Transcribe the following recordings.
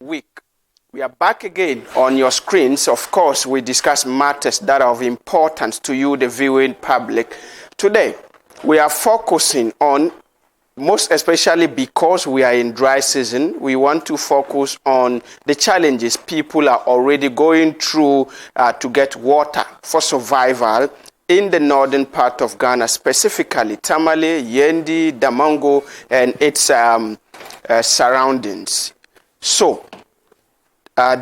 week. We are back again on your screens. Of course, we discuss matters that are of importance to you, the viewing public. Today, we are focusing on, most especially because we are in dry season, we want to focus on the challenges people are already going through to get water for survival in the northern part of Ghana, specifically Tamale, Yendi, Damongo, and its surroundings. So,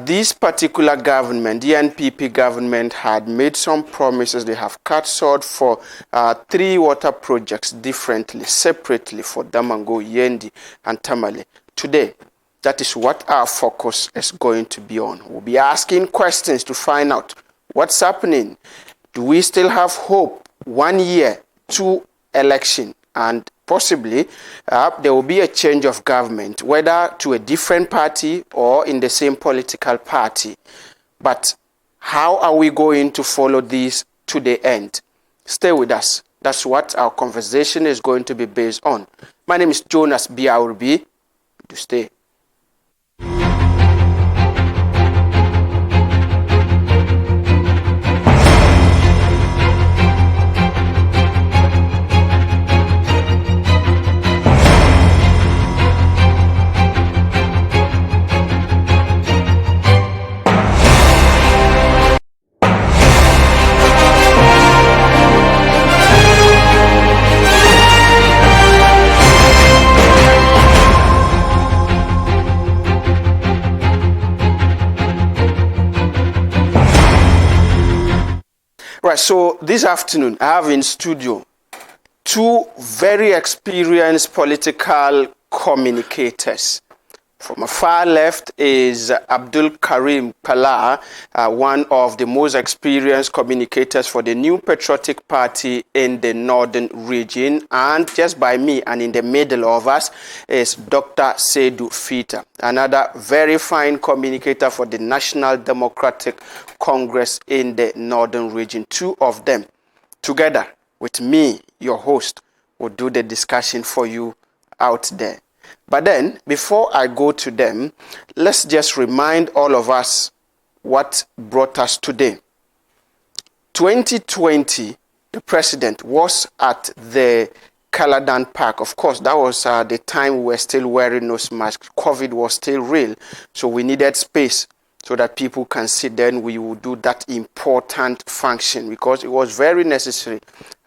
this particular government, the NPP government, had made some promises. They have cut short for 3 water projects differently, separately for Damongo, Yendi, and Tamale. Today, that is what our focus is going to be on. We'll be asking questions to find out what's happening. Do we still have hope 1 year to election? And possibly there will be a change of government, whether to a different party or in the same political party. But how are we going to follow this to the end? Stay with us. That's what our conversation is going to be based on. My name is Jonas Biaurbi. To stay. Right, so this afternoon I have in studio 2 very experienced political communicators. From a far left is Abdul Karim Pala, one of the most experienced communicators for the New Patriotic Party in the northern region. And just by me and in the middle of us is Dr. Seydou Fita, another very fine communicator for the National Democratic Congress in the northern region. 2 of them together with me, your host, will do the discussion for you out there. But then, before I go to them, let's just remind all of us what brought us today. 2020, the president was at the Caladan Park. Of course, that was the time we were still wearing nose masks. COVID was still real, so we needed space so that people can sit. Then we would do that important function because it was very necessary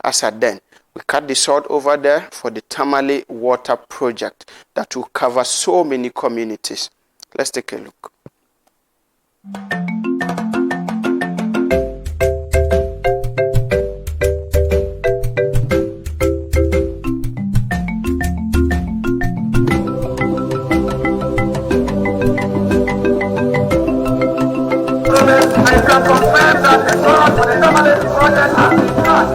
as at then. We cut the short over there for the Tamale water project that will cover so many communities. Let's take a look. I can confirm that the source for the Tamale project has been cut.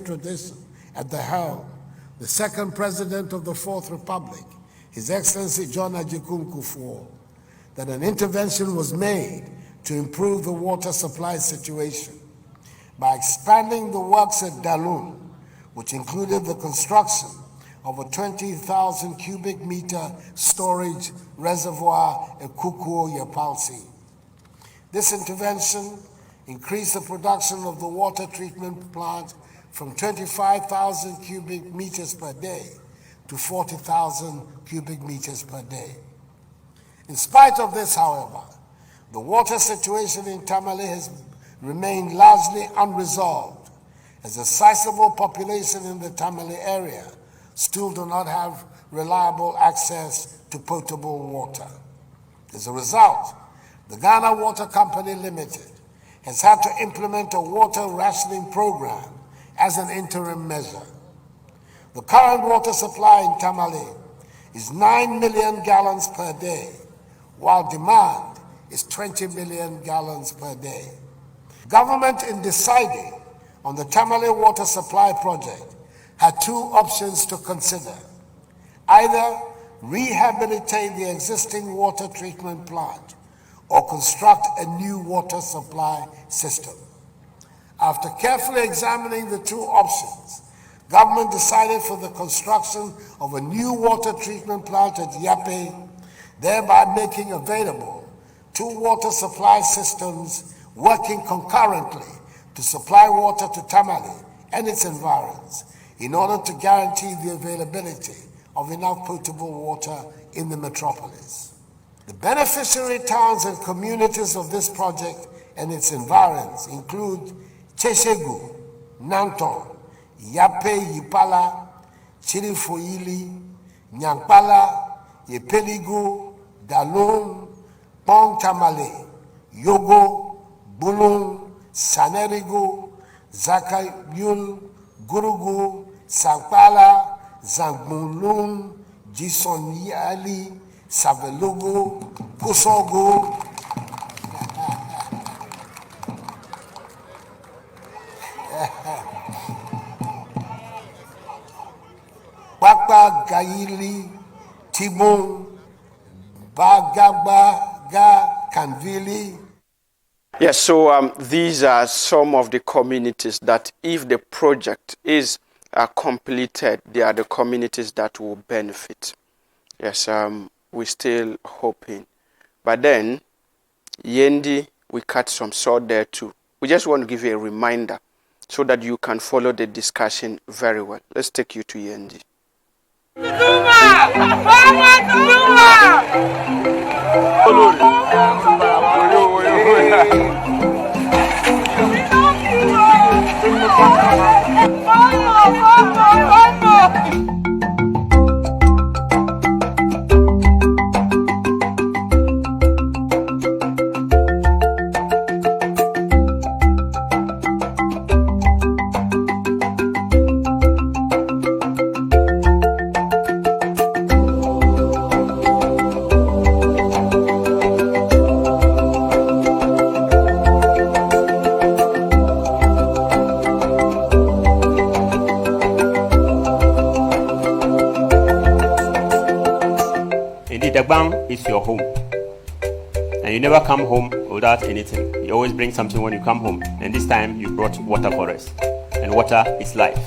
Tradition at the helm, the 2nd President of the 4th Republic, His Excellency John Agyekum Kufuor, that an intervention was made to improve the water supply situation by expanding the works at Dalun, which included the construction of a 20,000 cubic meter storage reservoir at Kukuo Yapalsi. This intervention increased the production of the water treatment plant from 25,000 cubic meters per day to 40,000 cubic meters per day. In spite of this, however, the water situation in Tamale has remained largely unresolved, as a sizable population in the Tamale area still do not have reliable access to potable water. As a result, the Ghana Water Company Limited has had to implement a water rationing program as an interim measure. The current water supply in Tamale is 9 million gallons per day, while demand is 20 million gallons per day. Government, in deciding on the Tamale water supply project, had 2 options to consider. Either rehabilitate the existing water treatment plant or construct a new water supply system. After carefully examining the two options, government decided for the construction of a new water treatment plant at Yape, thereby making available two water supply systems working concurrently to supply water to Tamale and its environs in order to guarantee the availability of enough potable water in the metropolis. The beneficiary towns and communities of this project and its environs include Cheshegu, Nanton, Yape Yipala, Chirifoili, Nyankpala, Yepeligu, Dalum, Pong Tamale, Yogo, Bulung, Sanerigu, Zakayul, Gurugu, Sankpala, Zangbulung, Jisonyali, Savelugu, Kusogu, Bakba Gaili, Tibon, Bagaba Ga Kanvili. Yes, so these are some of the communities that if the project is completed, they are the communities that will benefit. Yes, we're still hoping. But then, Yendi, we cut some sort there too. We just want to give you a reminder so that you can follow the discussion very well. Let's take you to Yendi. Dagbang is your home, and you never come home without anything. You always bring something when you come home, and this time you brought water for us, and water is life.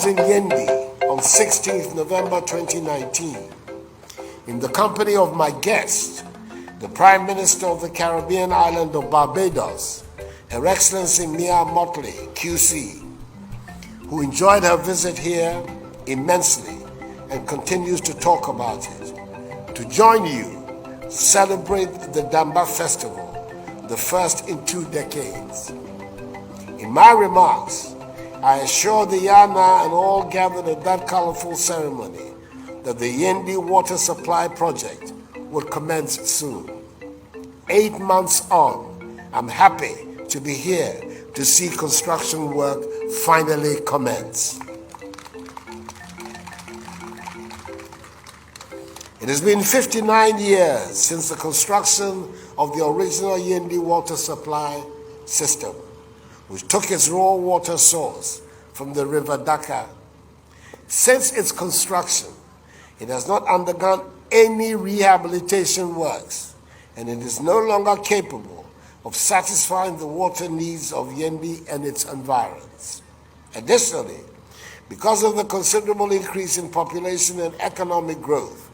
In Yendi on 16th November 2019 in the company of my guest, the Prime Minister of the Caribbean island of Barbados, Her Excellency Mia Motley, QC, who enjoyed her visit here immensely and continues to talk about it, to join you celebrate the Damba Festival, the first in 2 decades. In my remarks, I assure the Yana and all gathered at that colorful ceremony that the Yendi water supply project would commence soon. 8 months on, I'm happy to be here to see construction work finally commence. It has been 59 years since the construction of the original Yendi water supply system, which took its raw water source from the river Dhaka. Since its construction, it has not undergone any rehabilitation works, and it is no longer capable of satisfying the water needs of Yendi and its environs. Additionally, because of the considerable increase in population and economic growth,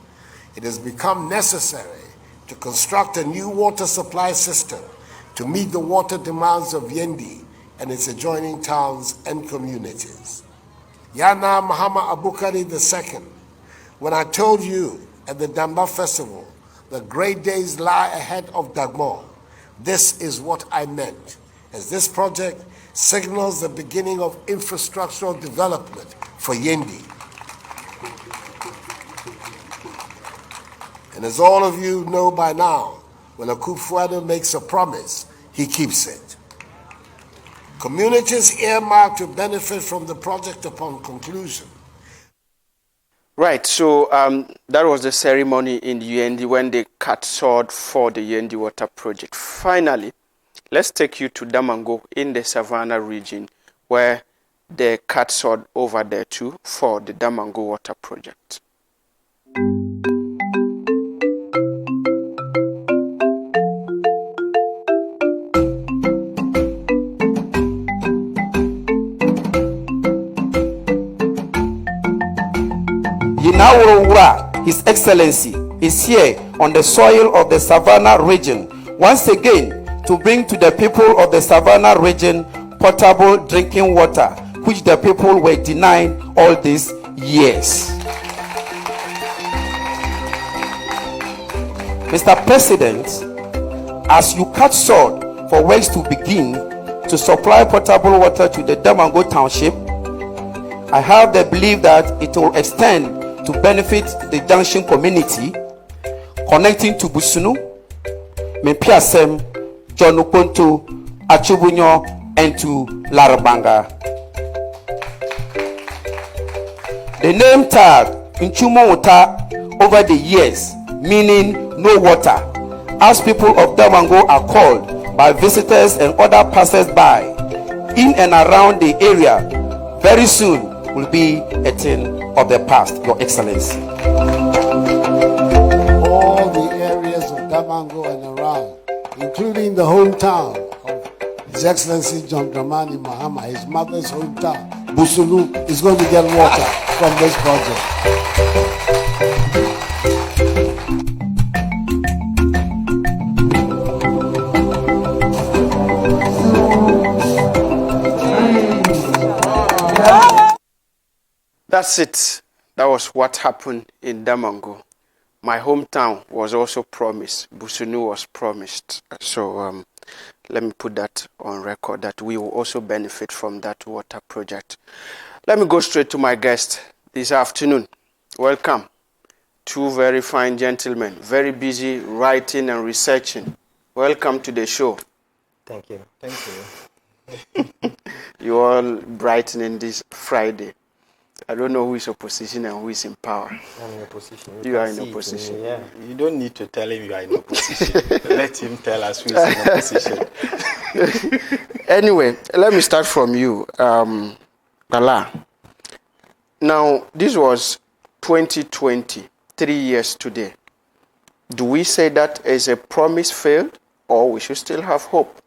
it has become necessary to construct a new water supply system to meet the water demands of Yendi and its adjoining towns and communities. Yana Muhammad Abukari II, when I told you at the Damba Festival that great days lie ahead of Dagmon, this is what I meant, as this project signals the beginning of infrastructural development for Yendi. And as all of you know by now, when a Akufo-Addo makes a promise, he keeps it. Communities earmarked to benefit from the project upon conclusion. Right, so that was the ceremony in Yendi when they cut sword for the Yendi water project. Finally, let's take you to Damongo in the Savannah region where they cut sword over there too for the Damongo water project. Yinawurowura, His Excellency, is here on the soil of the Savannah region once again to bring to the people of the Savannah region potable drinking water, which the people were denied all these years. Mr. President, as you cut short for works to begin to supply potable water to the Damongo Township, I have the belief that it will extend to benefit the junction community, connecting to Busunu, Mempiasem, Jonukonto, Achubunyo, and to Larabanga. The name tag Nchumo Water over the years, meaning no water, as people of Damongo are called by visitors and other passers-by in and around the area, very soon will be a thing of the past, Your Excellency. All the areas of Damongo and around, including the hometown of His Excellency John Dramani Mahama, his mother's hometown, Busulu, is going to get water from this project. That's it. That was what happened in Damongo. My hometown was also promised. Busunu was promised. So let me put that on record that we will also benefit from that water project. Let me go straight to my guest this afternoon. Welcome. Two very fine gentlemen, very busy writing and researching. Welcome to the show. Thank you. Thank you. You all brightening this Friday. I don't know who is opposition and who is in power. I'm in opposition. You are in opposition. Yeah. You don't need to tell him you are in opposition. Let him tell us who is in opposition. Anyway, let me start from you, Bala. Now, this was 2020, 3 years today. Do we say that as a promise failed, or we should still have hope?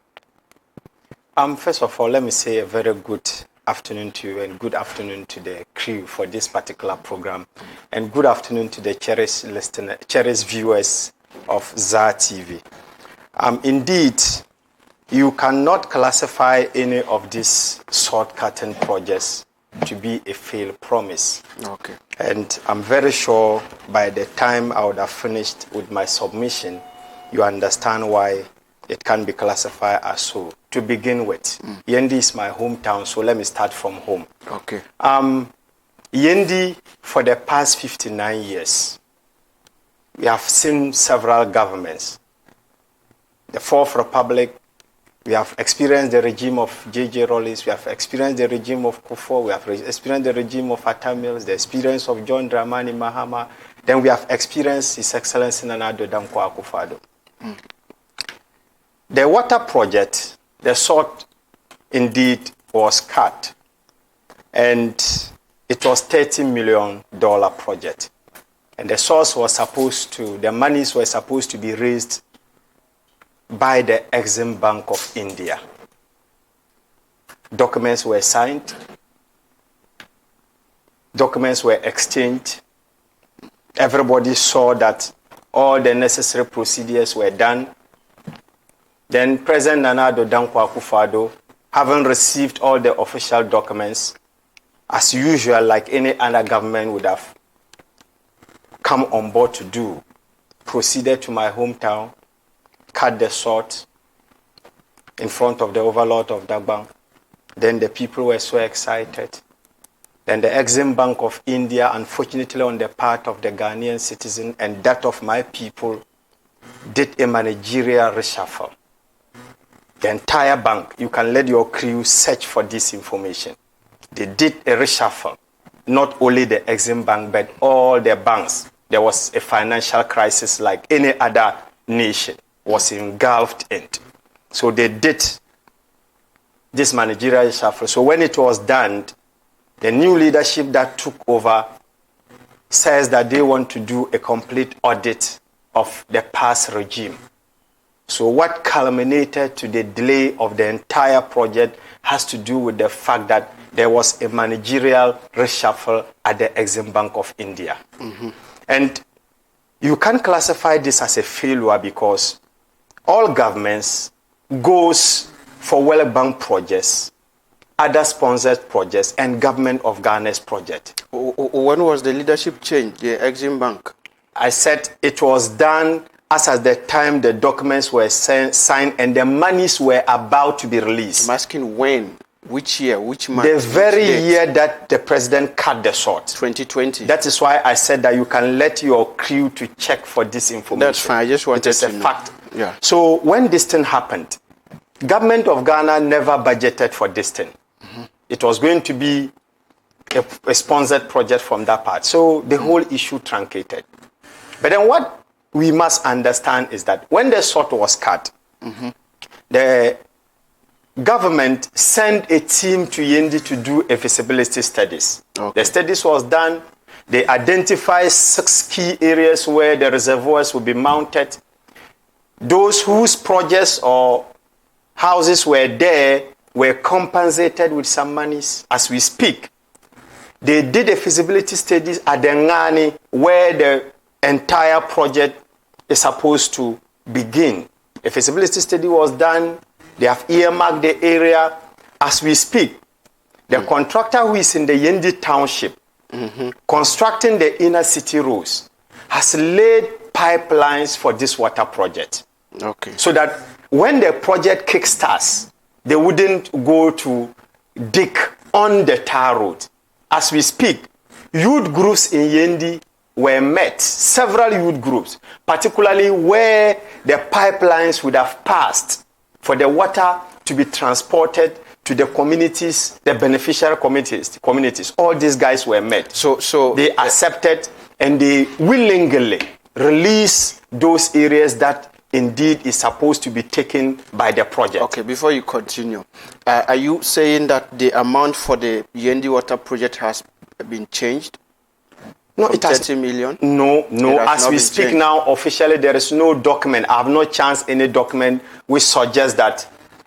First of all, let me say a very good afternoon to you and good afternoon to the crew for this particular program, and good afternoon to the cherished viewers of ZAR TV. Indeed, you cannot classify any of these short-cutting projects to be a failed promise. Okay. And I'm very sure by the time I would have finished with my submission, you understand why it can be classified as so. To begin with, Yendi is my hometown, so let me start from home. Okay. Yendi, for the past 59 years, we have seen several governments. The Fourth Republic, we have experienced the regime of J.J. Rawlings, we have experienced the regime of Kufuor, we have experienced the regime of Atta Mills, the experience of John Dramani Mahama, then we have experienced His Excellency Nana Addo Dankwa Akufo-Addo. The water project, the sort indeed was cut, and it was $30 million project. And the source was the monies were supposed to be raised by the Exim Bank of India. Documents were signed, documents were exchanged. Everybody saw that all the necessary procedures were done. Then President Nana Addo Dankwa Akufo-Addo, having received all the official documents, as usual, like any other government would have come on board to do, proceeded to my hometown, cut the short in front of the overlord of Dagbang. Then the people were so excited. Then the Exim Bank of India, unfortunately on the part of the Ghanaian citizen and that of my people, did a managerial reshuffle. The entire bank, you can let your crew search for this information. They did a reshuffle. not only the Exim Bank, but all the banks. There was a financial crisis like any other nation was engulfed in. So they did this managerial shuffle. So when it was done, the new leadership that took over says that they want to do a complete audit of the past regime. So what culminated to the delay of the entire project has to do with the fact that there was a managerial reshuffle at the Exim Bank of India. And you can classify this as a failure because all governments goes for World Bank projects, other sponsored projects, and Government of Ghana's project. When was the leadership change, the Exim Bank? I said it was done as at the time the documents were signed and the monies were about to be released. I'm asking when, which year, which month? The very year that the president cut the short. 2020. That is why I said that you can let your crew to check for this information. That's fine. I just wanted to know. It is a fact. Yeah. So when this thing happened, government of Ghana never budgeted for this thing. It was going to be a sponsored project from that part. So the whole issue truncated. But then what we must understand is that when the short was cut, the government sent a team to Yendi to do a feasibility studies. Okay. The studies was done. They identified 6 key areas where the reservoirs will be mounted. Those whose projects or houses were there were compensated with some monies. As we speak, they did a feasibility studies at the Ngani where the entire project is supposed to begin. A feasibility study was done. They have earmarked the area. As we speak, the contractor who is in the Yendi township constructing the inner city roads has laid pipelines for this water project. Okay. So that when the project kickstarts, they wouldn't go to dig on the tar road. As we speak, youth groups in Yendi were met, several youth groups, particularly where the pipelines would have passed for the water to be transported to the communities, the beneficiary communities. All these guys were met. So they accepted and they willingly release those areas that indeed is supposed to be taken by the project. Okay, before you continue, are you saying that the amount for the Yendi water project has been changed? No, From it has 30 million? No. It has As not we been speak changed. now, officially, there is no document. I have not chanced any document which suggests that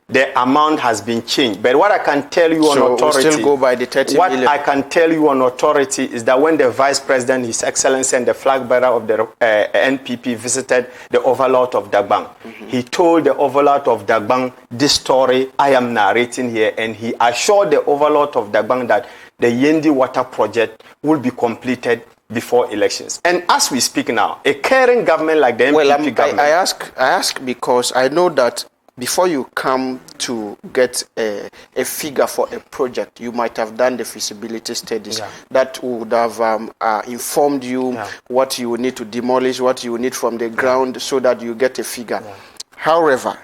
the amount has been changed. But what I can tell you on So authority, we'll still go by the 30 what million. I can tell you on authority is that when the Vice President, His Excellency, and the flag bearer of the NPP visited the Overlord of Dagbang, he told the Overlord of Dagbang this story I am narrating here, and he assured the Overlord of Dagbang that the Yendi water project will be completed before elections. And as we speak now, a caring government like the NPP government... I ask because I know that before you come to get a figure for a project, you might have done the feasibility studies that would have informed you what you would need to demolish, what you would need from the ground so that you get a figure. However,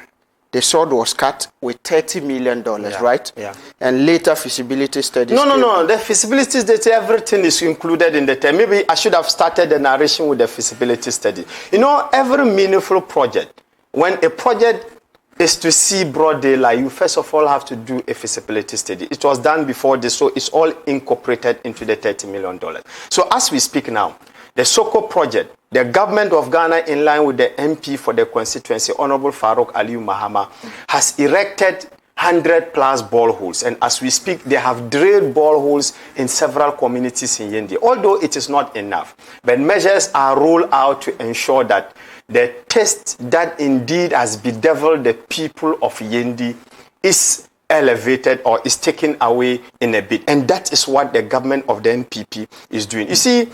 the sword was cut with $30 million, right? Yeah. And later feasibility studies. No. The feasibility study, everything is included in the term. Maybe I should have started the narration with the feasibility study. You know, every meaningful project, when a project is to see broad daylight, you first of all have to do a feasibility study. It was done before this, so it's all incorporated into the $30 million. So as we speak now, the Soko project, the government of Ghana, in line with the MP for the constituency, Honorable Farouk Aliu Mahama, has erected 100 plus boreholes. And as we speak, they have drilled boreholes in several communities in Yendi. Although it is not enough, but measures are rolled out to ensure that the test that indeed has bedeviled the people of Yendi is elevated or is taken away in a bit. And that is what the government of the NPP is doing. You see,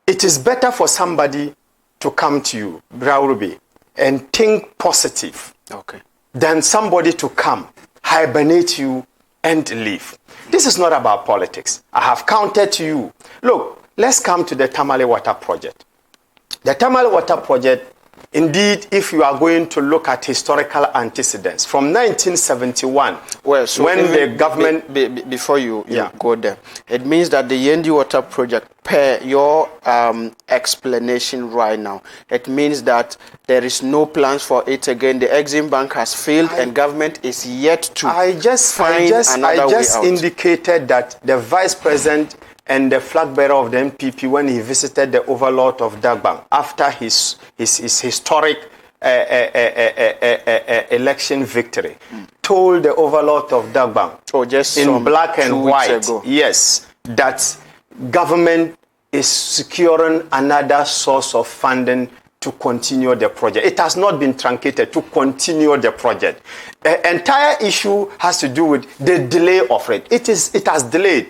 it is better for somebody to come to you, Braurubi, and think positive than somebody to come, hibernate you, and leave. This is not about politics. I have counted to you. Look, let's come to the Tamale Water Project. The Tamale Water Project Indeed, if you are going to look at historical antecedents, from 1971, well, so when the government... before you go there, it means that the Yendi Water Project, per your explanation right now, it means that there is no plans for it again. The Exim Bank has failed and government is yet to find another way out. Indicated that the Vice President and the flag bearer of the MPP, when he visited the overlord of Dagbang after his historic election victory, told the overlord of Dagbang, just in black and white, yes, that government is securing another source of funding to continue the project. It has not been truncated, to continue the project. The entire issue has to do with the delay of it. It has delayed.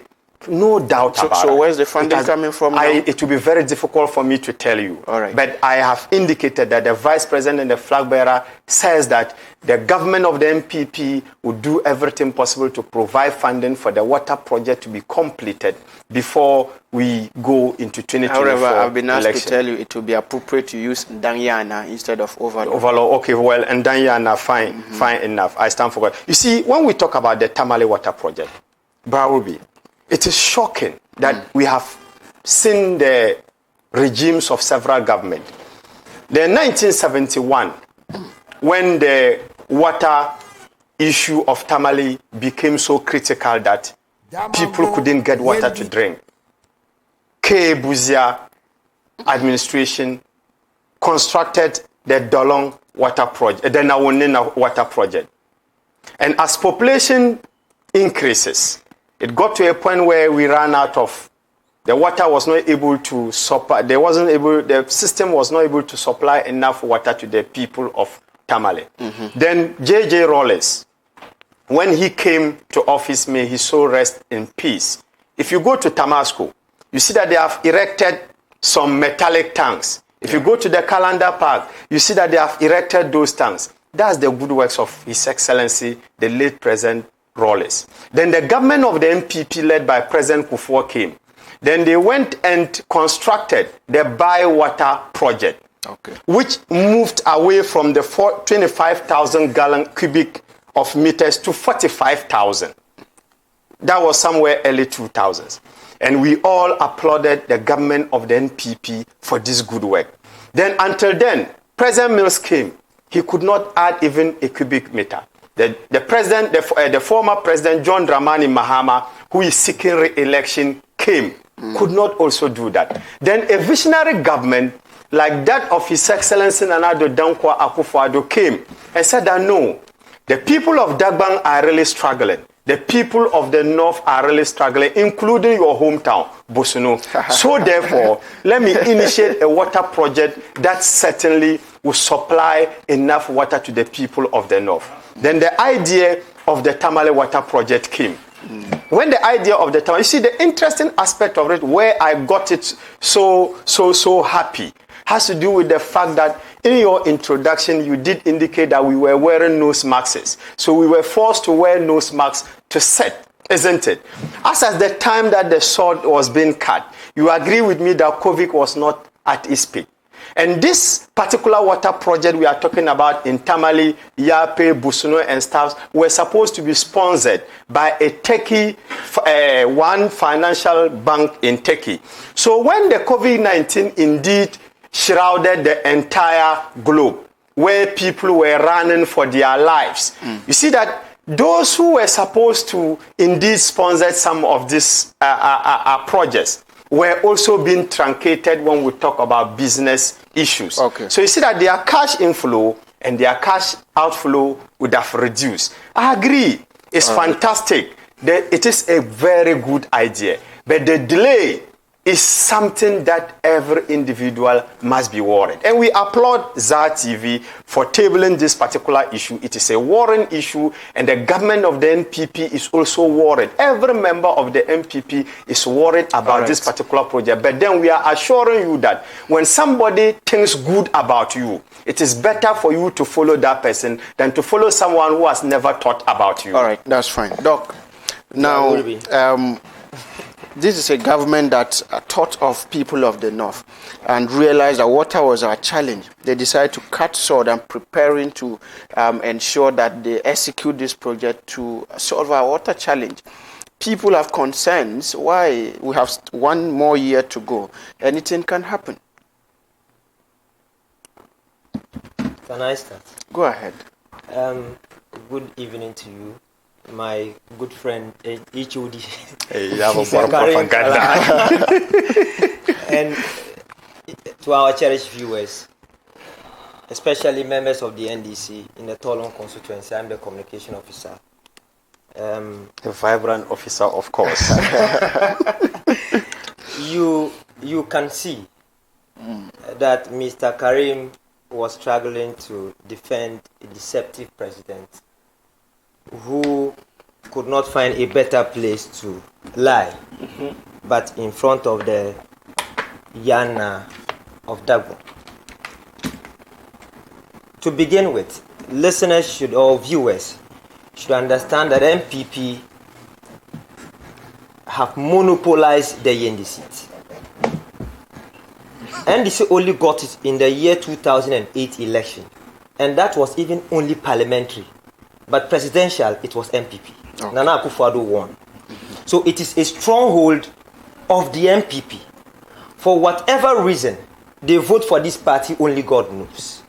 No doubt about it. So where's the funding coming from now? It will be very difficult for me to tell you. All right. But I have indicated that the Vice President and the flag bearer says that the government of the MPP will do everything possible to provide funding for the water project to be completed before we go into 2024 However, I've been asked election. to tell you it will be appropriate to use Danyana instead of Overlord. Overlord, okay, well, and Danyana, fine enough. I stand for God. You see, when we talk about the Tamale water project, Barubi, it is shocking that we have seen the regimes of several governments. The 1971, when the water issue of Tamale became so critical that people couldn't get water to drink, K. Buzia administration constructed the Dolong water project, the Nawonena water project. And as population increases, it got to a point where we ran out of, the water was not able to supply, the system was not able to supply enough water to the people of Tamale. Then J.J. Rawlings, when he came to office, may his soul rest in peace. If you go to Tamasco, you see that they have erected some metallic tanks. If you go to the Calendar Park, you see that they have erected those tanks. That's the good works of His Excellency, the late President Rawlings. Then the government of the MPP led by President Kufuor came. Then they went and constructed the Bywater project, which moved away from the 25,000 gallon cubic of meters to 45,000. That was somewhere early 2000s. And we all applauded the government of the NPP for this good work. Then until then, President Mills came. He could not add even a cubic meter. The former president, John Dramani Mahama, who is seeking re-election, came, could not also do that. Then a visionary government like that of His Excellency Nana Addo Dankwa Akufo-Addo came and said that no, the people of Dagbang are really struggling. The people of the north are really struggling, including your hometown, Bosono. So therefore, let me initiate a water project that certainly will supply enough water to the people of the north. Then the idea of the Tamale water project came. When the idea of the Tamale, you see the interesting aspect of it, where I got it so happy, has to do with the fact that in your introduction, you did indicate that we were wearing nose masks. So we were forced to wear nose masks to set, isn't it? As at the time that the sword was being cut, you agree with me that COVID was not at its peak. And this particular water project we are talking about in Tamale, Yape, Busuno, and staffs were supposed to be sponsored by a Turkey, one financial bank in Turkey. So when the COVID-19 indeed shrouded the entire globe, where people were running for their lives, you see that those who were supposed to indeed sponsor some of these projects were also being truncated when we talk about business issues. So you see that their cash inflow and their cash outflow would have reduced. I agree. It's fantastic. It is a very good idea. But the delay is something that every individual must be worried. And we applaud ZAR TV for tabling this particular issue. It is a worrying issue, and the government of the NPP is also worried. Every member of the NPP is worried about this particular project. But then we are assuring you that when somebody thinks good about you, it is better for you to follow that person than to follow someone who has never thought about you. All right, that's fine. Doc, now, This is a government that thought of people of the north and realized that water was our challenge. They decided to cut sword and preparing to ensure that they execute this project to solve our water challenge. People have concerns. Why? We have 1 more year to go. Anything can happen. Can I start? Go ahead. Good evening to you, my good friend HOD. Hey, you have a propaganda. And to our cherished viewers, especially members of the NDC in the Tolon constituency, I'm the communication officer. A vibrant officer, of course. You can see that Mr. Karim was struggling to defend a deceptive president who could not find a better place to lie but in front of the Yana of Dago. To begin with, listeners or viewers should understand that MPP have monopolized the Yendi seat. NDC only got it in the year 2008 election, and that was even only parliamentary. But presidential, it was MPP. Okay. Nana Akufo-Addo won. So it is a stronghold of the MPP. For whatever reason, they vote for this party, only God knows.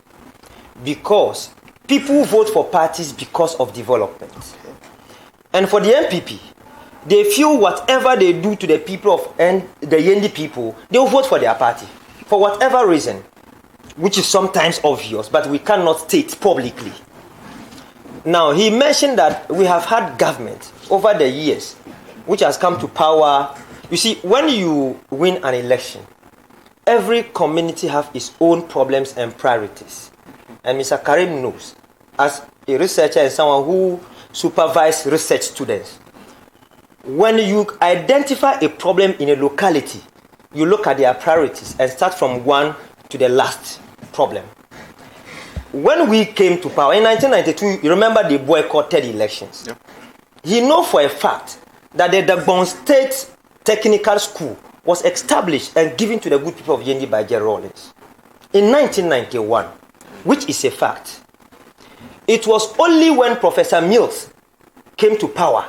Because people vote for parties because of development. And for the MPP, they feel whatever they do to the people of the Yendi people, they will vote for their party. For whatever reason, which is sometimes obvious, but we cannot state publicly. Now, he mentioned that we have had government over the years, which has come to power. You see, when you win an election, every community has its own problems and priorities. And Mr. Karim knows, as a researcher and someone who supervises research students, when you identify a problem in a locality, you look at their priorities and start from one to the last problem. When we came to power in 1992, you remember they boycotted elections. Yep. He knows for a fact that the Dagbon State Technical School was established and given to the good people of Yendi by Jerry Rawlings in 1991, which is a fact. It was only when Professor Mills came to power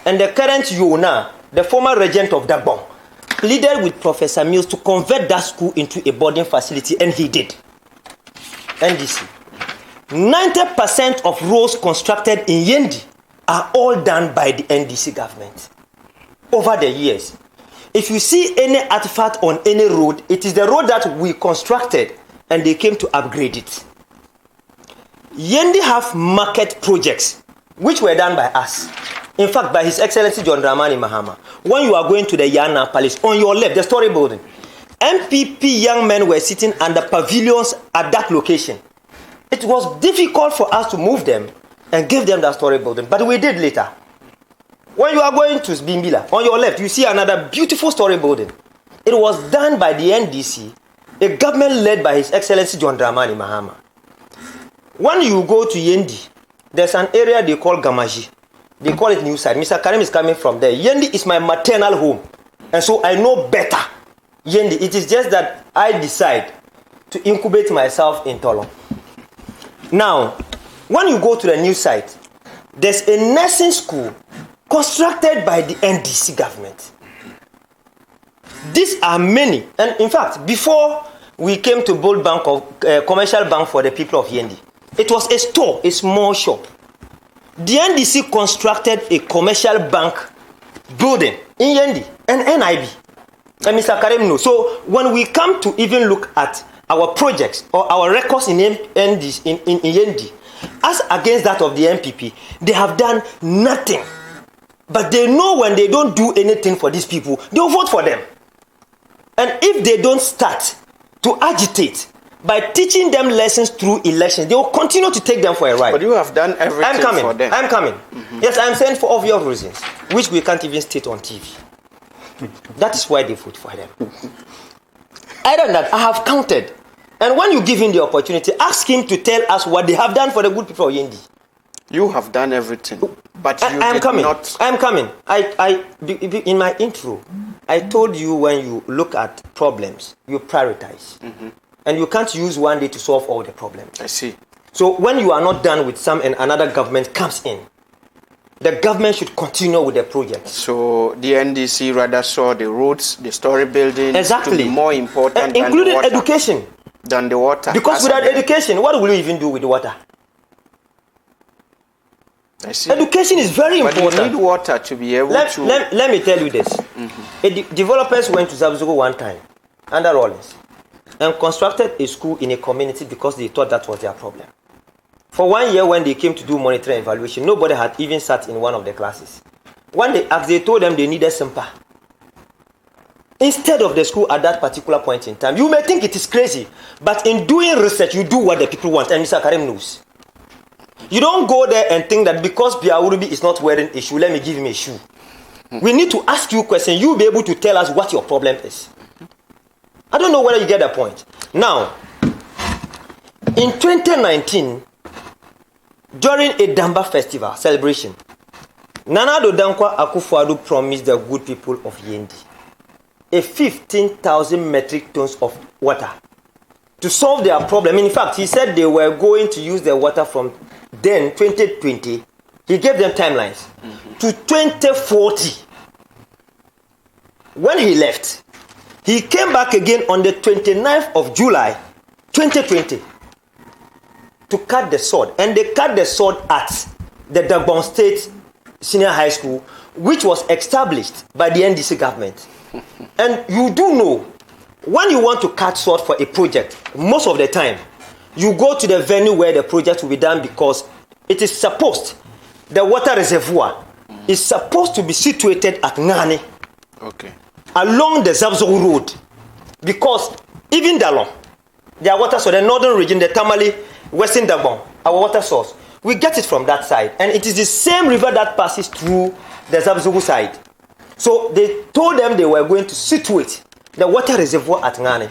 and the current Yona, the former regent of Dagbon, pleaded with Professor Mills to convert that school into a boarding facility, and he did. NDC. 90% of roads constructed in Yendi are all done by the NDC government over the years. If you see any artifact on any road, it is the road that we constructed and they came to upgrade it. Yendi have market projects which were done by us. In fact, by His Excellency John Dramani Mahama. When you are going to the Yana Palace, on your left, the story building, MPP young men were sitting under pavilions at that location. It was difficult for us to move them and give them that story building, but we did later. When you are going to Bimbila, on your left, you see another beautiful story building. It was done by the NDC, a government led by His Excellency John Dramani Mahama. When you go to Yendi, there's an area they call Gamaji. They call it New Side. Mr. Karim is coming from there. Yendi is my maternal home. And so I know better Yendi. It is just that I decide to incubate myself in Tolon. Now, when you go to the new site, there's a nursing school constructed by the NDC government. These are many. And in fact, before we came to build commercial bank for the people of Yendi, it was a store, a small shop. The NDC constructed a commercial bank building in Yendi, an NIB. And Mr. Karim knows. So when we come to even look at our projects or our records in Yendi, as against that of the MPP, they have done nothing. But they know when they don't do anything for these people, they'll vote for them. And if they don't start to agitate by teaching them lessons through elections, they will continue to take them for a ride. But you have done everything for them. I'm coming. Mm-hmm. Yes, I'm saying for obvious reasons, which we can't even state on TV. That is why they vote for them. Other than that, I have counted. And when you give him the opportunity, ask him to tell us what they have done for the good people of Yendi. You have done everything, but you I'm did coming. not. I'm coming. In my intro, I told you when you look at problems, you prioritize. And you can't use one day to solve all the problems. I see. So when you are not done with some and another government comes in, the government should continue with the project. So the NDC rather saw the roads, the story buildings to be more important including than the water, education. Than the water. Because without education, what will you even do with the water? I see. Education is very important. But you need water to be able to... Let me tell you this. Developers went to Zabzugo one time, under Rawlings, and constructed a school in a community because they thought that was their problem. For 1 year, when they came to do monitoring evaluation, nobody had even sat in one of the classes. When they asked, they told them they needed SIMPA instead of the school at that particular point in time. You may think it is crazy, but in doing research, you do what the people want, and Mr. Karim knows. You don't go there and think that because Biawurubi is not wearing a shoe, let me give him a shoe. We need to ask you questions. You'll be able to tell us what your problem is. I don't know whether you get the point. Now, in 2019, during a Damba festival celebration, Nana Addo Dankwa Akufo-Addo promised the good people of Yendi a 15,000 metric tons of water to solve their problem. In fact, he said they were going to use the water from then, 2020. He gave them timelines to 2040. When he left, he came back again on the 29th of July, 2020, to cut the sword. And they cut the sword at the Dagbon State Senior High School, which was established by the NDC government. And you do know, when you want to cut sword for a project, most of the time, you go to the venue where the project will be done because it is supposed, the water reservoir is supposed to be situated at Ngani. Okay. Along the Zabzogu Road. Because even Dalon, their water source, the northern region, the Tamale, Western Dagbon, our water source, we get it from that side. And it is the same river that passes through the Zabzogu side. So they told them they were going to situate the water reservoir at Ngani.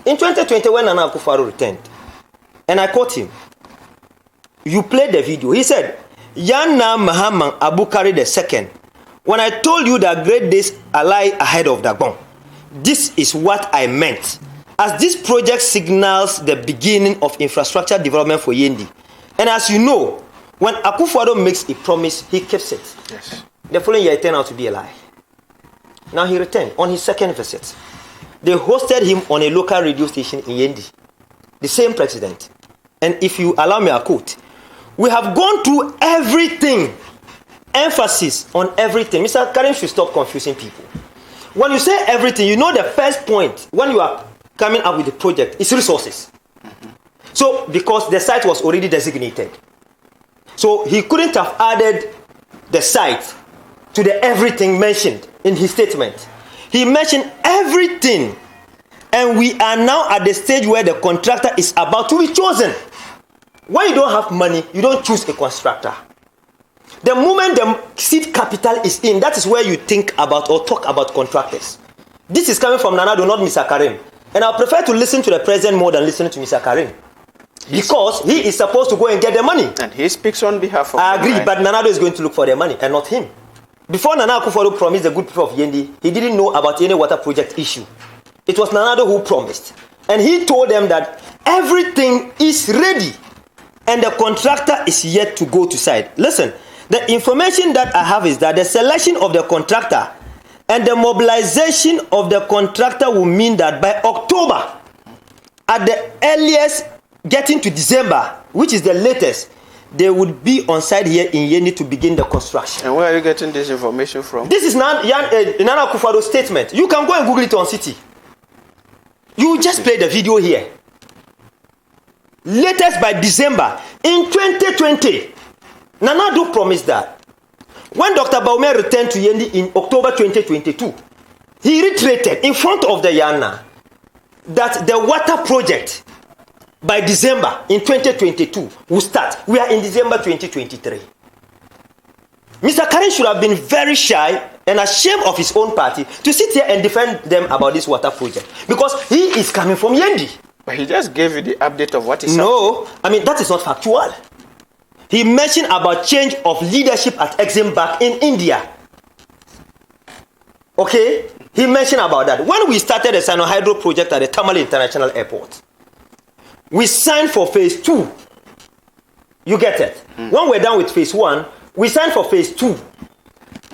In 2020, when Nana Akufo-Addo returned, and I caught him, you played the video. He said, Yana Mahaman Abukari II, when I told you that great days lie ahead of Dagbon, this is what I meant. As this project signals the beginning of infrastructure development for Yendi. And as you know, when Akufo-Addo makes a promise, he keeps it. Yes. The following year, it turned out to be a lie. Now he returned on his second visit. They hosted him on a local radio station in Yendi. The same president. And if you allow me a quote, we have gone through everything. Emphasis on everything. Mr. Karim should stop confusing people. When you say everything, you know the first point when you are coming up with the project is resources. So, because the site was already designated. So, he couldn't have added the site to the everything mentioned in his statement. He mentioned everything. And we are now at the stage where the contractor is about to be chosen. When you don't have money, you don't choose a constructor. The moment the seed capital is in, that is where you think about or talk about contractors. This is coming from Nana Addo, not Mr. Karim. And I prefer to listen to the president more than listening to Mr. Karim. Because he is supposed to go and get the money. And he speaks on behalf of I agree, right? but Nana Addo is going to look for the money and not him. Before Nana Akufo-Addo promised the good people of Yendi, he didn't know about any water project issue. It was Nana Addo who promised. And he told them that everything is ready. And the contractor is yet to go to site. Listen, the information that I have is that the selection of the contractor and the mobilization of the contractor will mean that by October, at the earliest, getting to December, which is the latest, they would be on site here in Yendi to begin the construction. And where are you getting this information from? This is Nana Akufo-Addo's statement. You can go and Google it on City. You just play the video here. Latest by December in 2020. Nana Addo promised that. When Dr. Baume returned to Yendi in October 2022, he reiterated in front of the Yana that the water project by December in 2022 will start. We are in December 2023. Mr. Karim should have been very shy and ashamed of his own party to sit here and defend them about this water project because he is coming from Yendi. But he just gave you the update of what is No, I mean, that is not factual. He mentioned about change of leadership at Exim Bank in India. Okay? He mentioned about that. When we started the Hydro project at the Tamale International Airport, we signed for phase 2. You get it? When we're done with phase 1, we signed for phase 2.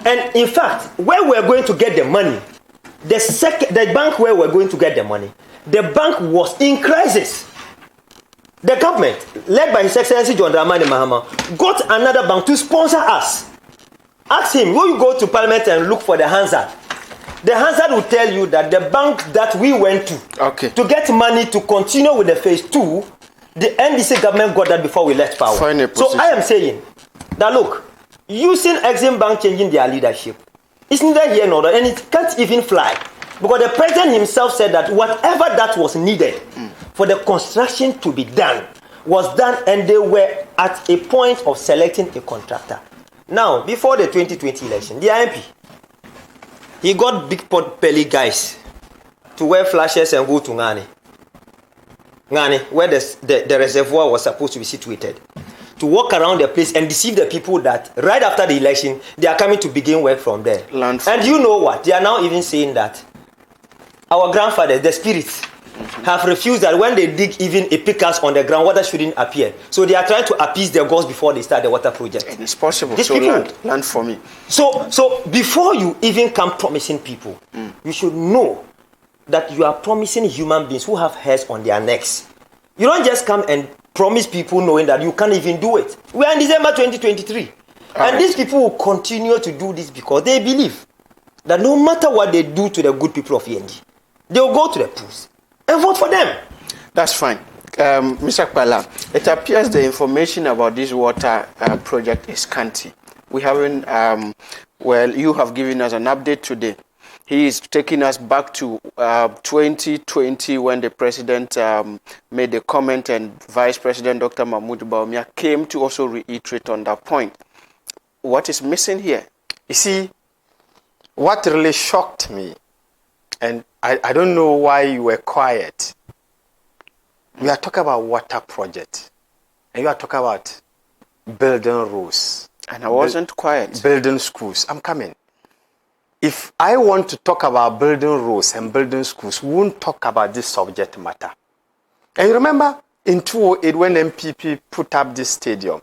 And in fact, where we're going to get the money, the bank where we're going to get the money, the bank was in crisis. The government, led by His Excellency John Dramani Mahama, got another bank to sponsor us. Ask him, will you go to Parliament and look for the Hansard? The Hansard will tell you that the bank that we went to get money to continue with the phase 2, the NDC government got that before we left power. So I am saying that look, using Exim Bank changing their leadership, it's neither here nor there, and it can't even fly. Because the president himself said that whatever that was needed for the construction to be done was done, and they were at a point of selecting a contractor. Now, before the 2020 election, the IMP, he got big pot belly guys to wear flashes and go to Ngani, where the reservoir was supposed to be situated, to walk around the place and deceive the people that right after the election, they are coming to begin work from there. And you know what? They are now even saying that our grandfathers, the spirits, have refused that when they dig even a pickaxe on the ground, water shouldn't appear. So they are trying to appease their gods before they start the water project. And it's possible. These so people, land for me. So before you even come promising people, you should know that you are promising human beings who have hairs on their necks. You don't just come and promise people knowing that you can't even do it. We are in December 2023. And these people will continue to do this because they believe that no matter what they do to the good people of Yendi, they will go to the polls and vote for them. That's fine. Mr. Kpala, it appears the information about this water project is scanty. We haven't, you have given us an update today. He is taking us back to 2020 when the president made the comment and Vice President Dr. Mahmoud Bawumia came to also reiterate on that point. What is missing here? You see, what really shocked me, and I don't know why you were quiet. We are talking about water project, and you are talking about building roads. And I wasn't quiet. Building schools. I'm coming. If I want to talk about building roads and building schools, we won't talk about this subject matter. And you remember in 2008 when MPP put up this stadium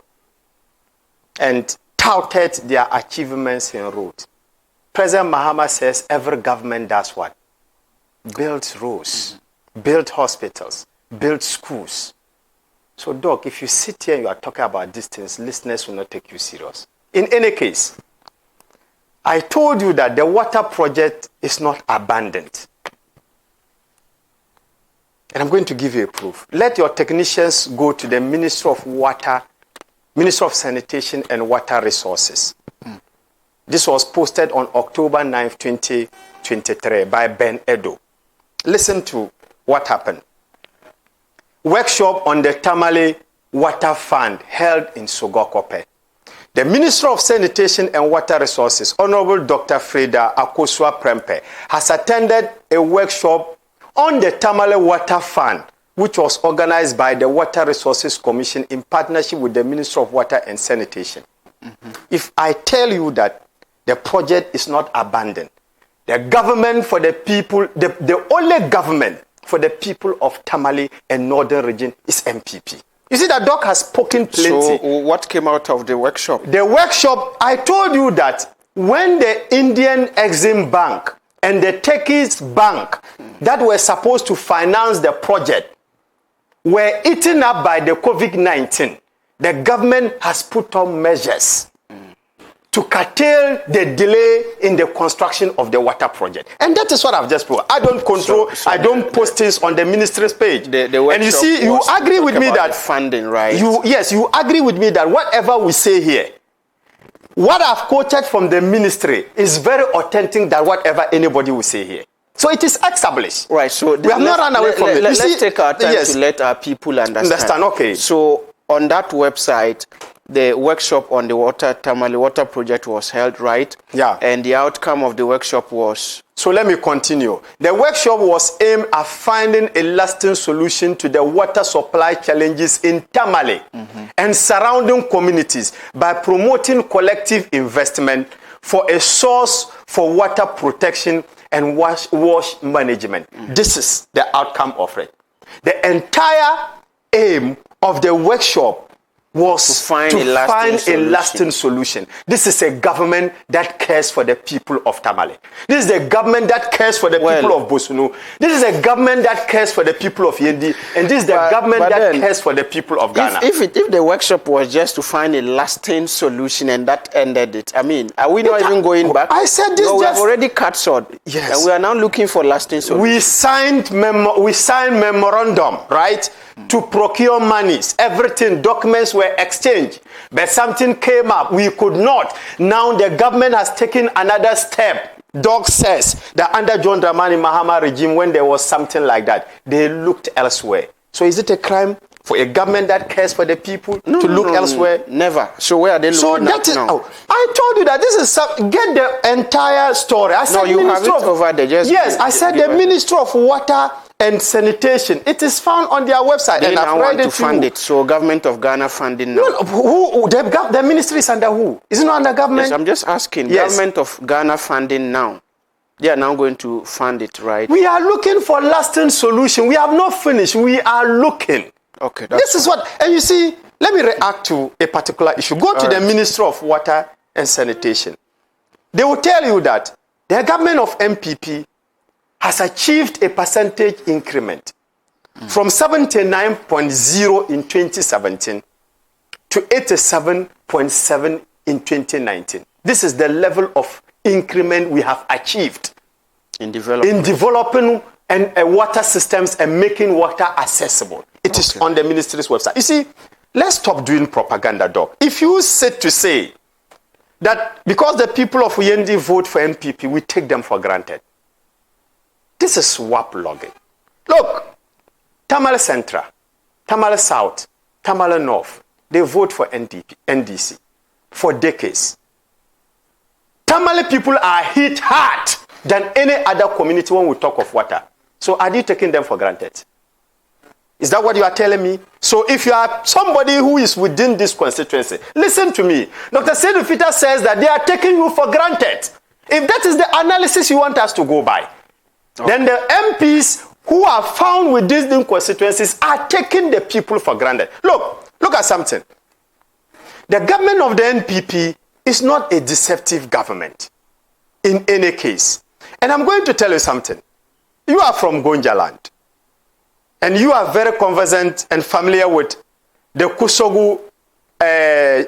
and touted their achievements in roads. President Mahama says every government does what? Builds roads, build hospitals, build schools. So, Doc, if you sit here and you are talking about these things, listeners will not take you serious. In any case, I told you that the water project is not abandoned. And I'm going to give you a proof. Let your technicians go to the Ministry of Water, Ministry of Sanitation and Water Resources. This was posted on October 9, 2023 by Ben Edo. Listen to what happened. Workshop on the Tamale Water Fund held in Sogokope. The Minister of Sanitation and Water Resources, Honorable Dr. Freda Akosua Prempe, has attended a workshop on the Tamale Water Fund, which was organized by the Water Resources Commission in partnership with the Ministry of Water and Sanitation. If I tell you that the project is not abandoned, the government for the people, the only government for the people of Tamale and Northern region is MPP. You see that Doc has spoken plenty. So what came out of the workshop? The workshop, I told you that when the Indian Exim Bank and the Turkish Bank that were supposed to finance the project were eaten up by the COVID-19, the government has put on measures to curtail the delay in the construction of the water project. And that is what I've just put. I don't control, I don't post things on the ministry's page. And you see, you agree with me that funding, right? Yes, you agree with me that whatever we say here, what I've quoted from the ministry is very authentic than whatever anybody will say here. So it is established. Right, so we have not run away from it. Let's take our time to let our people understand. Okay. So on that website, the workshop on the Tamale Water Project was held, right? Yeah. And the outcome of the workshop was? So let me continue. The workshop was aimed at finding a lasting solution to the water supply challenges in Tamale and surrounding communities by promoting collective investment for a source for water protection and wash management. This is the outcome of it. The entire aim of the workshop was to find a lasting solution. This is a government that cares for the people of Tamale. This is a government that cares for the people of Bosunu. This is a government that cares for the people of Yendi. And this is the government that cares for the people of Ghana. If the workshop was just to find a lasting solution and that ended it, I mean, are we not even going back? I said this. No, we have already cut sword. Yes. And we are now looking for lasting solution. We signed memorandum, right? To procure monies, everything, documents were exchanged, but something came up. We could not. Now the government has taken another step. Doc says that under John Dramani Mahama regime, when there was something like that, they looked elsewhere. So is it a crime for a government that cares for the people to look elsewhere? Never. So where are they looking at now? I told you that this is get the entire story. I said you have it over there. Yes, I said the Ministry of Water and Sanitation. It is found on their website. They and now want to fund it. So government of Ghana funding now. No, who the ministry is under who? Is it not under government? Yes, I'm just asking. Yes. Government of Ghana funding now. They are now going to fund it, right? We are looking for lasting solution. We have not finished. We are looking. Okay. This is what, and you see, let me react to a particular issue. Go to the Ministry of Water and Sanitation. They will tell you that the government of MPP has achieved a percentage increment from 79.0 in 2017 to 87.7 in 2019. This is the level of increment we have achieved in developing and water systems and making water accessible. It is on the ministry's website. You see, let's stop doing propaganda, Doc. If you sit to say that because the people of Yendi vote for MPP, we take them for granted. This is swap logging. Look, Tamale Central, Tamale South, Tamale North, they vote for NDC for decades. Tamale people are hit hard than any other community when we talk of water. So are you taking them for granted? Is that what you are telling me? So if you are somebody who is within this constituency, listen to me. Dr. Seydou Fita says that they are taking you for granted. If that is the analysis you want us to go by, then the MPs who are found with these constituencies are taking the people for granted. Look at something. The government of the NPP is not a deceptive government in any case. And I'm going to tell you something. You are from Gonja land, and you are very conversant and familiar with the Kusogu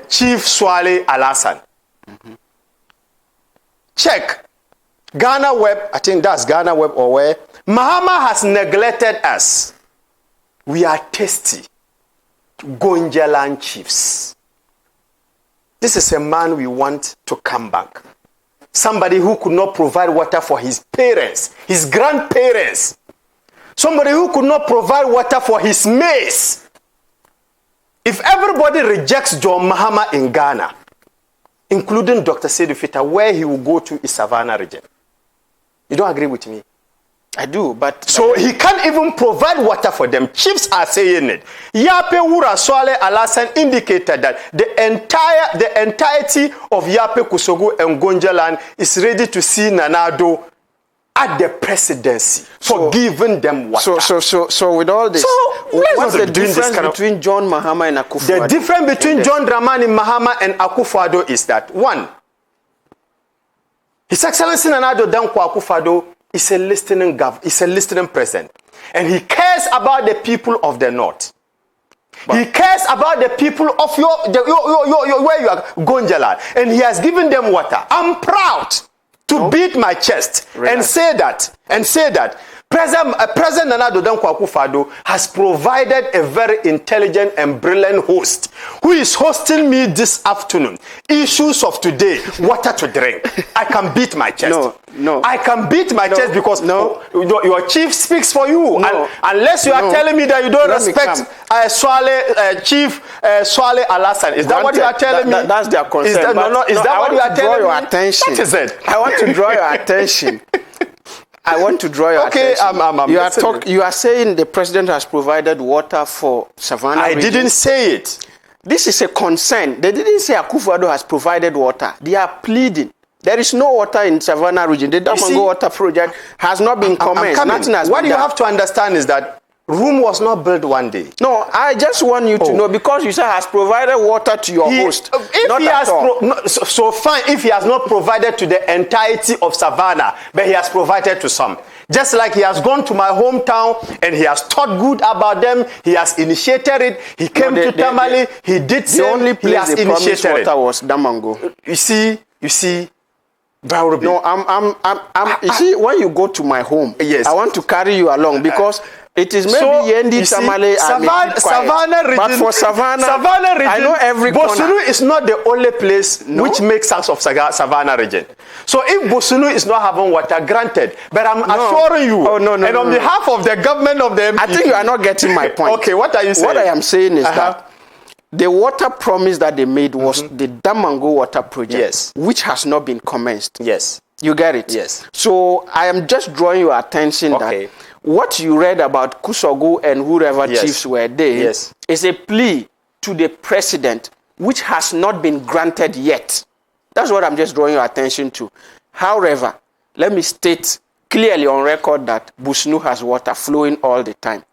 Chief Swale Alasan. Check Ghana Web, I think that's Ghana Web or where. Mahama has neglected us. We are tasty. Gonja land chiefs. This is a man we want to come back. Somebody who could not provide water for his parents, his grandparents. Somebody who could not provide water for his mates. If everybody rejects John Mahama in Ghana, including Dr. Seydou Fita, where he will go to is Savannah region. You don't agree with me? I do, but... So he can't even provide water for them. Chiefs are saying it. Yape Wura Swale Alasan indicated that the entirety of Yape Kusogu and Gonja land is ready to see Nanado at the presidency for giving them water. So with all this, what's the difference between John Mahama and Akufo-Addo? The difference between John Dramani Mahama and Akufo-Addo is that, one, His Excellency Nana-Addo Dankwa Akufo-Addo is a listening president, and he cares about the people of the north. He cares about the people of where you are, Gonjaland, and he has given them water. I'm proud to beat my chest and say that President Nana-Addo Dankwa Akufo-Addo has provided a very intelligent and brilliant host who is hosting me this afternoon. Issues of today, water to drink. I can beat my chest. No. I can beat my chest because your chief speaks for you. No. Unless you are telling me that you don't respect Chief Swale Alasan. Is that what you are telling me? That's their concern. Is that what you are telling me? Your attention. That is it. I want to draw your attention. I want to draw your attention. You are saying the president has provided water for Savannah region. I didn't say it. This is a concern. They didn't say Akufo-Addo has provided water. They are pleading. There is no water in Savannah region. The Damongo water project has not been commenced. Nothing has what been you done. have to understand is that Rome was not built one day. No, I just want you to know, because you say has provided water to your host. If he has so fine, if he has not provided to the entirety of Savannah, but he has provided to some. Just like he has gone to my hometown and he has taught good about them, he has initiated it. He came to Tamale, he did the only place they promised water was Damongo. You see. No, you see, when you go to my home, yes, I want to carry you along because it is maybe Yendi, Tamale, Savannah region. But for Savannah region, I know every Bosunu corner. is not the only place which makes us of Savannah region. So if Bosunu is not having water, granted, but I'm assuring you, and on behalf of the government of the MPP, I think you are not getting my point. Okay, what are you saying? What I am saying is that the water promise that they made was the Damongo water project, which has not been commenced. Yes. You get it? Yes. So I am just drawing your attention that what you read about Kusogu and whoever chiefs were there is a plea to the president, which has not been granted yet. That's what I'm just drawing your attention to. However, let me state clearly on record that Busunu has water flowing all the time.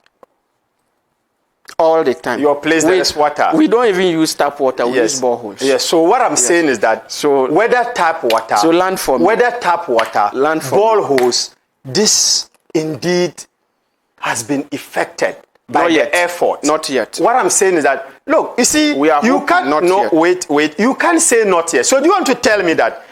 All the time. Your place there is water. We don't even use tap water. We use boreholes. Yes. So what I'm saying is that whether tap water, land for me. Whether tap water, land for boreholes, this indeed has been effected by the effort. Not yet. What I'm saying is that look, you see, you can't wait. You can't say not yet. So do you want to tell me that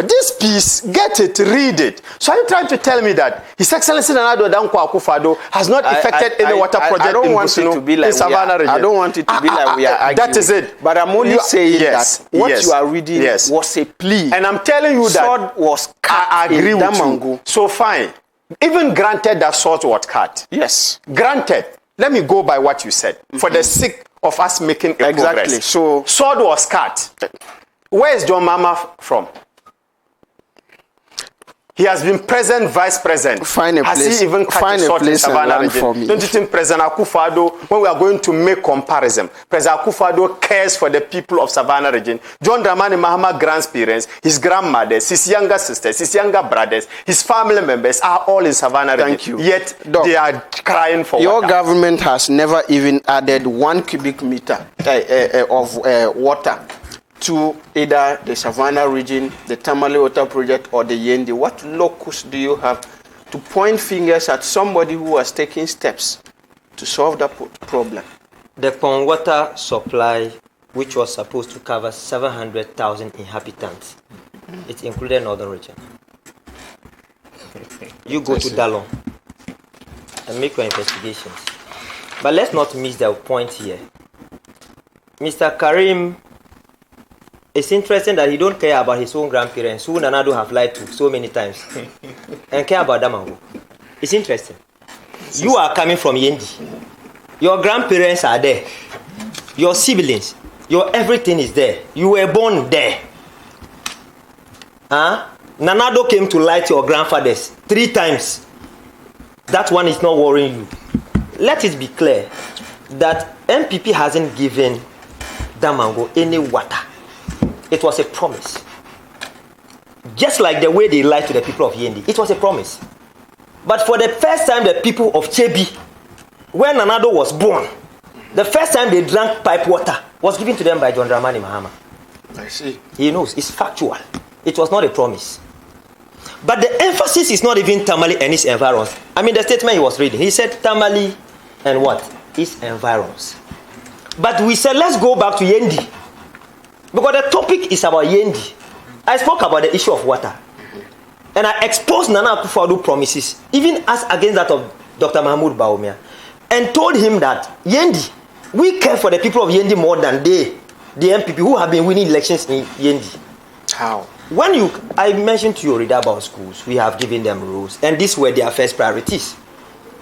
this piece, get it, read it. So are you trying to tell me that His Excellency Nana Addo Dankwa Akufo-Addo has not effected any water project in Busunu, in Savannah region? I don't want it to be like we are arguing. That is it. But I'm only saying that what you are reading was a plea. And I'm telling you that sword was cut. I agree with you. So fine. Even granted that sword was cut. Yes. Granted. Let me go by what you said. For the sake of us making a progress. So sword was cut. Where is John Mama from? He has been present, vice president. Has he even cut short in Savannah region? Don't you think President Akufo-Addo, when we are going to make comparison, President Akufo-Addo cares for the people of Savannah region? John Dramani Mahama grandparents, his grandmothers, his younger sisters, his younger brothers, his family members are all in Savannah region. Thank you. Yet they are crying for your water. Government has never even added 1 cubic meter of water to either the Savannah region, the Tamale water project, or the Yendi. What locus do you have to point fingers at somebody who was taking steps to solve that problem? The pond water supply, which was supposed to cover 700,000 inhabitants, it included northern region. You go to Dalong and make your investigations. But let's not miss the point here. Mr. Karim, it's interesting that he don't care about his own grandparents, who Nana Addo have lied to so many times, and care about Damongo. It's interesting. You are coming from Yendi. Your grandparents are there. Your siblings, your everything is there. You were born there. Nana Addo came to lie to your grandfathers 3 times. That one is not worrying you. Let it be clear that MPP hasn't given Damongo any water. It was a promise. Just like the way they lied to the people of Yendi. It was a promise. But for the first time, the people of Chebi, when Nana Addo was born, the first time they drank pipe water was given to them by John Dramani Mahama. I see. He knows. It's factual. It was not a promise. But the emphasis is not even Tamale and its environs. I mean, the statement he was reading. He said Tamale and what? Its environs. But we said, let's go back to Yendi. Because the topic is about Yendi. I spoke about the issue of water. And I exposed Nana Akufo-Addo promises, even as against that of Dr. Mahmoud Bawumia, and told him that Yendi, we care for the people of Yendi more than the MPP who have been winning elections in Yendi. How? When I mentioned to you already about schools, we have given them rules, and these were their first priorities.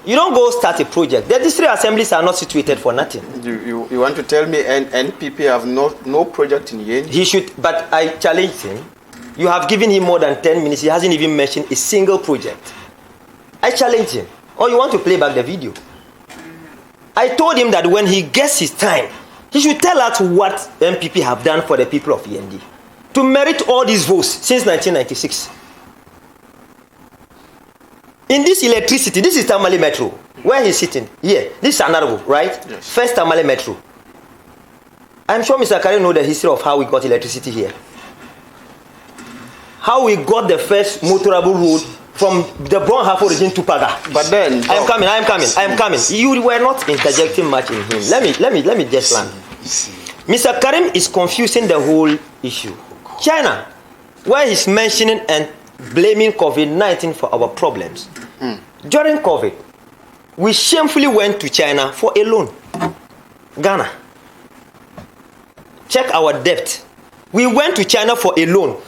You don't go start a project. The district assemblies are not situated for nothing. You want to tell me NPP have no project in Yendi? He should, but I challenged him. You have given him more than 10 minutes. He hasn't even mentioned a single project. I challenged him. Or you want to play back the video? I told him that when he gets his time, he should tell us what MPP have done for the people of Yendi. to merit all these votes since 1996. In this electricity, this is Tamale Metro, where he's sitting. Here, this is Honorable, right? Yes. First Tamale Metro. I'm sure Mr. Karim knows the history of how we got electricity here. How we got the first motorable road from the Bronhafo region to Paga. But then I'm coming. You were not interjecting much in him. Let me just land. Mr. Karim is confusing the whole issue. China, where he's mentioning and blaming COVID-19 for our problems. During COVID, we shamefully went to China for a loan. Ghana. Check our debt. We went to China for a loan,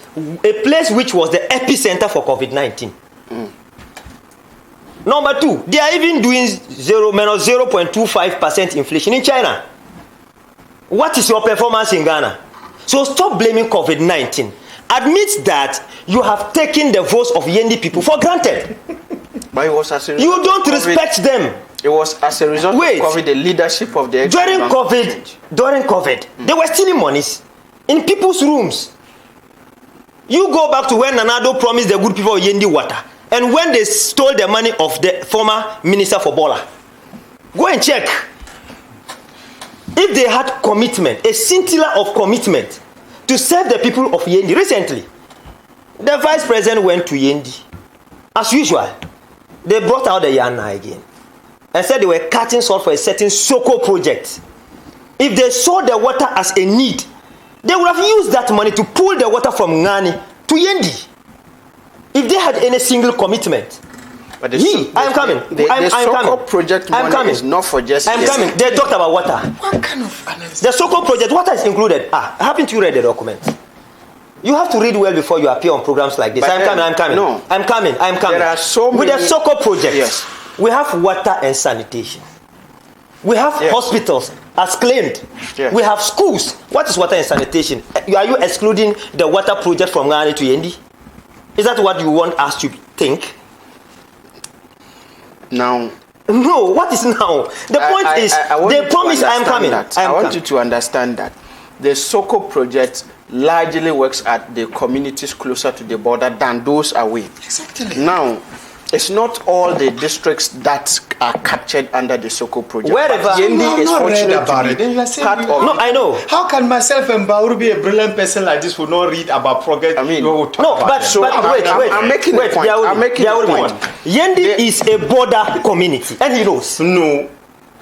a place which was the epicenter for COVID-19. Number two, they are even doing minus 0.25% inflation in China. What is your performance in Ghana? So stop blaming COVID-19. Admit that you have taken the votes of Yendi people for granted. But it was as a You don't respect them. It was as a result of COVID, the leadership of the during COVID, they were stealing monies in people's rooms. You go back to when Nanado promised the good people of Yendi water, and when they stole the money of the former minister for Bola. Go and check. If they had commitment, a scintilla of commitment to serve the people of Yendi. Recently, the vice president went to Yendi. As usual, they brought out the Yana again and said they were cutting salt for a certain Soko project. If they saw the water as a need, they would have used that money to pull the water from Ngani to Yendi. If they had any single commitment. But I'm coming. The Soko project money is not for just. I'm coming. They talked about water. What kind of analysis? The Soko project, water is included. Haven't you read the document? You have to read well before you appear on programs like this. But I'm coming. No. I'm coming. There are so many. With the Soko project, Yes. we have water and sanitation. We have hospitals as claimed. Yes. We have schools. What is water and sanitation? Are you excluding the water project from Ghana to Yendi? Is that what you want us to think? Now. No, what is now? The point is, they promise I am coming. I want you to understand that the Soko project largely works at the communities closer to the border than those away. Exactly. Now, it's not all the districts that are captured under the Soko project. Wherever Yendi is fortunate about to it. be Then you are saying part of No, I know. How can myself and Bauru be a brilliant person like this who not read about progress? I mean, No, but wait. I'm making a point. I'm making a point. Yendi is a border community, and he knows. No.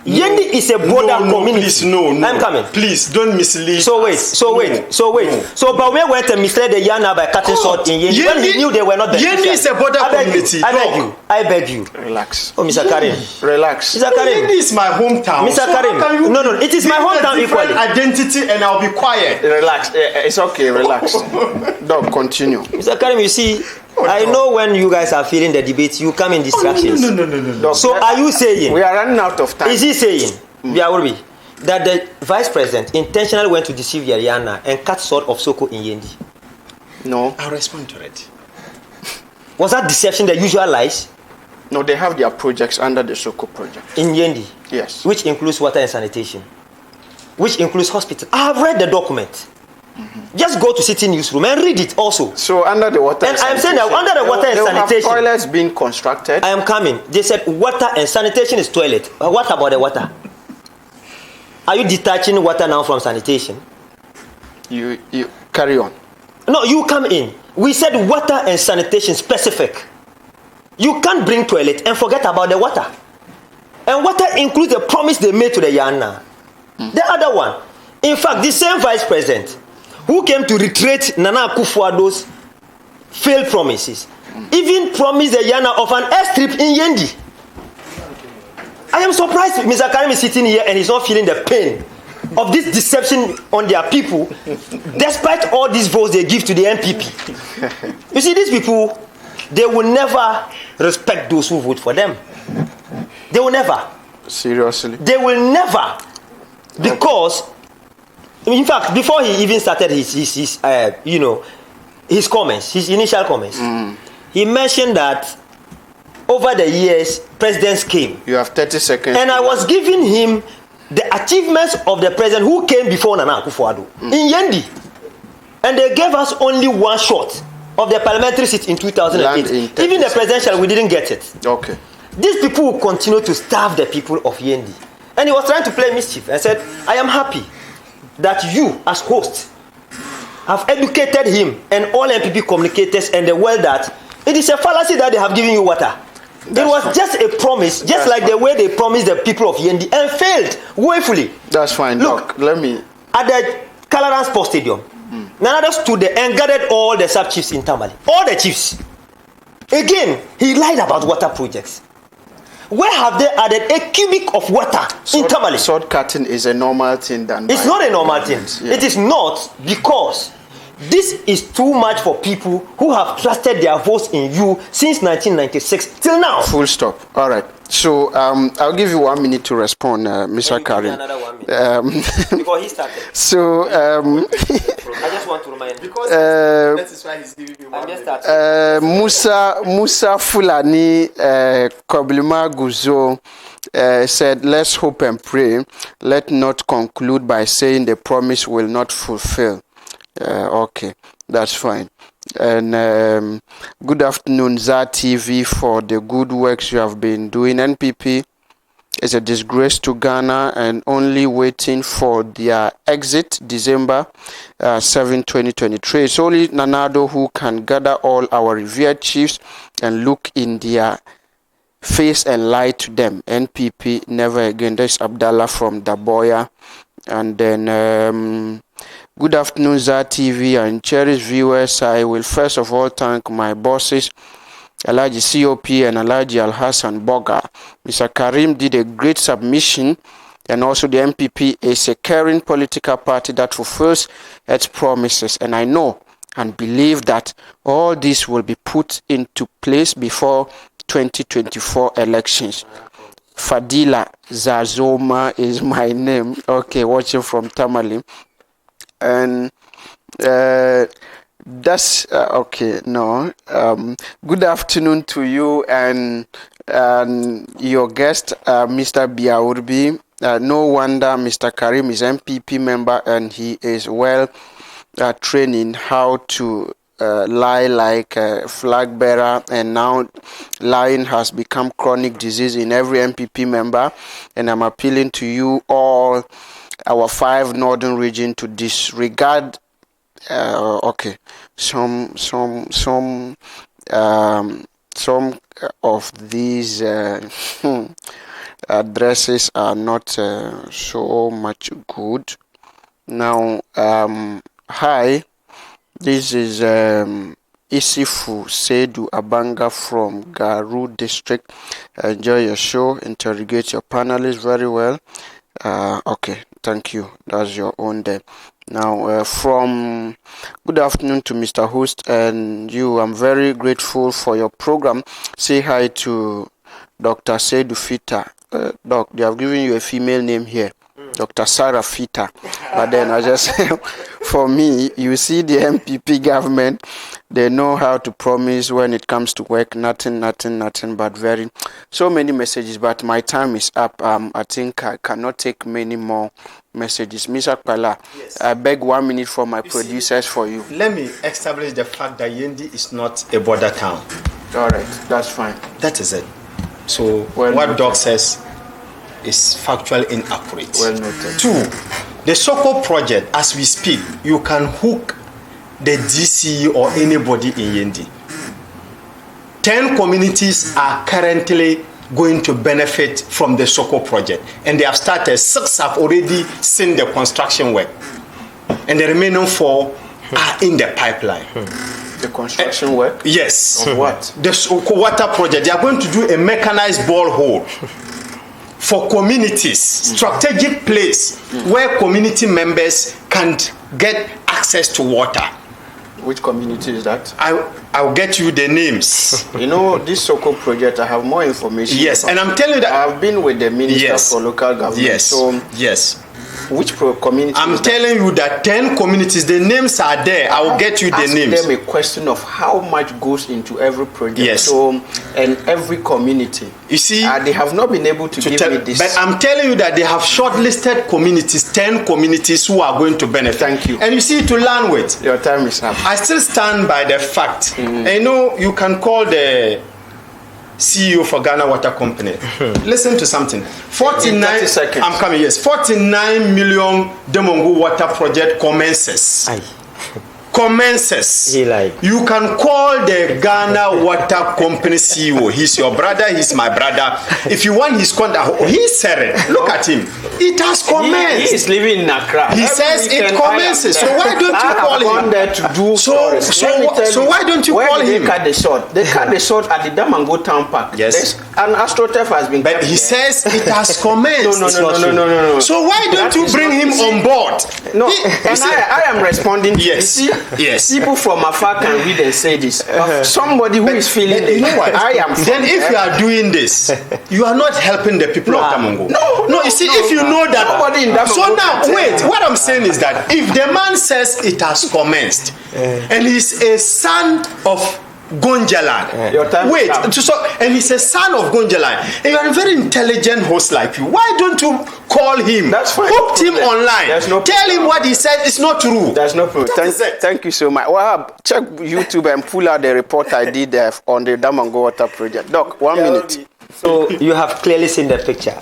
Yendi is a border community. Please, no. I'm coming. Please, don't mislead. So wait. No. So Baume went and misled the Yana by cutting short in Yendi when he knew they were not the Yendi is a border community. I beg you. Relax. Oh, Mr. Karim. Relax. Mr. Karim. Yendi is my hometown. Mr. Karim. How can you No, it is my give hometown a different equally. identity and I'll be quiet. Relax. It's okay. Relax. Dog, continue. Mr. Karim, you see, I know when you guys are feeling the debate, you come in distractions. No. Dog, So are you saying? we are running out of time. Is he saying? That the vice president intentionally went to deceive Yariana and cut short of Soko in Yendi? No. I'll respond to it. Was that deception the usual lies? No, they have their projects under the Soko project. In Yendi? Yes. Which includes water and sanitation, which includes hospital. I have read the document. Just go to City Newsroom and read it also. So under the water And I'm saying that under the water and sanitation, have toilets being constructed. I am coming. They said water and sanitation is toilet. What about the water? Are you detaching water now from sanitation? You carry on. No, you come in. We said water and sanitation specific. You can't bring toilet and forget about the water. And water includes the promise they made to the Yana. The other one. In fact, the same vice president who came to reiterate Nana Akufo-Addo's failed promises even promised the Yana of an airstrip in Yendi. I am surprised Mr. Karim is sitting here and he's not feeling the pain of this deception on their people, despite all these votes they give to the NPP. You see, these people, they will never respect those who vote for them. They will never. Seriously? They will never. Because, in fact, before he even started his comments, his initial comments, he mentioned that over the years, presidents came. You have 30 seconds. And I was giving him the achievements of the president who came before Nana Akufo-Addo in Yendi. And they gave us only one shot of the parliamentary seat in 2008. Even the presidential, we didn't get it. Okay. These people will continue to starve the people of Yendi. And he was trying to play mischief and said, I am happy that you, as host, have educated him and all MPP communicators and the world that it is a fallacy that they have given you water. It was just a promise, just like the way they promised the people of Yendi and failed woefully. That's fine. Look, Doc, let me. At the Calaran Sports Stadium, Nanado stood there and gathered all the sub-chiefs in Tamale. All the chiefs. Again, he lied about water projects. Where have they added a cubic of water in Tamale? Sword cutting is a normal thing done. It's not a normal thing. Yeah. It is not, because this is too much for people who have trusted their votes in you since 1996 till now. Full stop. All right. So I'll give you 1 minute to respond, Mr. Karim. Another 1 minute. Because he started. So I just want to remind you. Because that is why he's giving me 1 minute. Musa Fulani Koblima Guzo said, let's hope and pray. Let not conclude by saying the promise will not fulfill. Okay, that's fine. And good afternoon, ZA TV, for the good works you have been doing. NPP is a disgrace to Ghana and only waiting for their exit December 7, 2023. It's only Nanado who can gather all our revered chiefs and look in their face and lie to them. NPP never again. There's Abdallah from Daboya. And then good afternoon, ZA TV and cherished viewers. I will first of all thank my bosses, Alaji COP and Alaji Al Hassan Boga. Mr. Karim did a great submission, and also the MPP is a caring political party that fulfills its promises. And I know and believe that all this will be put into place before 2024 elections. Fadila Zazoma is my name. Okay, watching from Tamale. And that's okay. No. Good afternoon to you and your guest, Mr. Biaurbi. No wonder Mr. Karim is MPP member and he is well trained in how to lie like a flag bearer, and now lying has become chronic disease in every MPP member. And I'm appealing to you all, our 5 northern region, to disregard some of these addresses are not so much good. Now, hi, this is Isifu Sedu Abanga from Garu district. Enjoy your show, interrogate your panelists very well. Okay, thank you. That's your own day. Now, from good afternoon to Mr. Host and you. I'm very grateful for your program. Say hi to Dr. Sedu Fita. Doc, they have given you a female name here, Dr. Sarah Fita. But then I just, for me, you see the MPP government, they know how to promise when it comes to work, nothing, but very, so many messages. But my time is up. I think I cannot take many more messages. Mr. Kwala, yes. I beg 1 minute from my producers for you. Let me establish the fact that Yendi is not a border town. All right, that's fine. That is it. So what Doc says is factually inaccurate. Well noted. 2, the Soko project, as we speak, you can hook the GC or anybody in Yendi. 10 communities are currently going to benefit from the Soko project, and they have started. 6 have already seen the construction work, and the remaining 4 are in the pipeline. The construction work? Yes. Of what? The Soko water project. They are going to do a mechanized borehole for communities, strategic place where community members can get access to water. Which community is that? I'll get you the names. You know, this Soko project, I have more information. Yes, and I'm telling you that I've been with the Minister for Local Government. Yes, so yes. Which community? I'm telling you that 10 communities, the names are there. I will get you the names. Ask them a question of how much goes into every project. Yes. So, and every community. You see, they have not been able to give me this. But I'm telling you that they have shortlisted communities, 10 communities who are going to benefit. Thank you. And you see, to learn with. Your time is up. I still stand by the fact. And you know, you can call the CEO for Ghana Water Company. Listen to something. 49. 30 seconds. I'm coming. Yes, 49 million Damongo water project commences. Aye. Commences. He like. You can call the Ghana Water Company CEO. He's your brother. He's my brother. If you want his contact, he said it. Look at him. It has commenced. He is living in Accra. He says it commences. So why don't you call him? There to do so why don't you call him? They cut the short. They cut the short at the Damongo Town Park. Yes. An astroturf has been. But he says it has commenced. No. So why don't you bring him on board? No. I am responding. Yes. Yes. People from afar can read and say this. Somebody who is feeling. You know what? I am. Then if you are doing this, you are not helping the people of Damongo. No. You see, if you know that. Nobody in Damongo. So now, wait. What I'm saying is that if the man says it has commenced, and he's a son of Gonjalan. Wait, and he's a son of Gonjalan. And you are a very intelligent host like you. Why don't you call him? That's fine. Put him online. Tell him what he said is not true. There's no problem. Thank you so much. Well, check YouTube and pull out the report I did on the Damongo Water Project. Doc, 1 minute. So you have clearly seen the picture.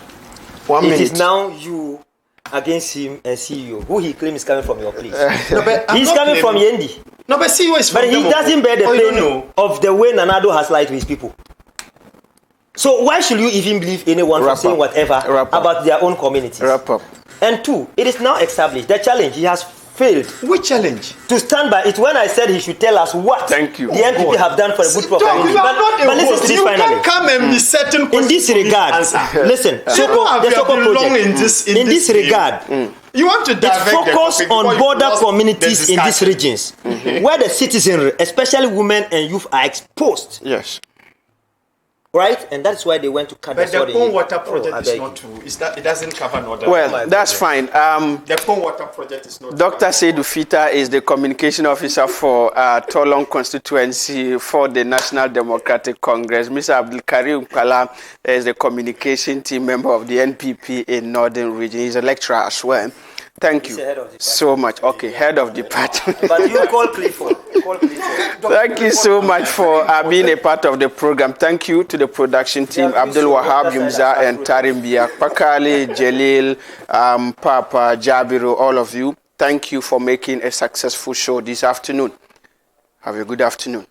1 minute. It is now you against him and CEO, who he claims is coming from your place. He's coming from Yendi. No, but CEO is from But he Damongo. doesn't bear the pain of the way Nanado has lied to his people. So why should you even believe anyone for saying whatever about their own communities? Wrap up. And two, it is now established. The challenge, he has failed. Which challenge? To stand by it when I said he should tell us what the NPP have done for the good Doc, community. you are not a But listen host. to this You finally. can't come and be certain In this regard, listen, the Soko project, in this regard, you want to it focus focus on border communities in these regions where the citizenry, especially women and youth, are exposed. Yes. Right? And that's why they went to cut But the Pond Water Project is beg not true. It doesn't cover Northern. Well, that's fine. The Pond Water Project is not Dr. Seydou Fita is the communication officer for Tolong constituency for the National Democratic Congress. Mr. Abdul Karim Kala is the communication team member of the NPP in Northern Region. He's a lecturer as well. Thank you so much. Okay, head of department. But you call Clifford. Thank you so much for being a part of the program. Thank you to the production team, Abdul Wahab, Yumza, and Tarimbia, Pakali, Jalil, Papa, Jabiru, all of you. Thank you for making a successful show this afternoon. Have a good afternoon.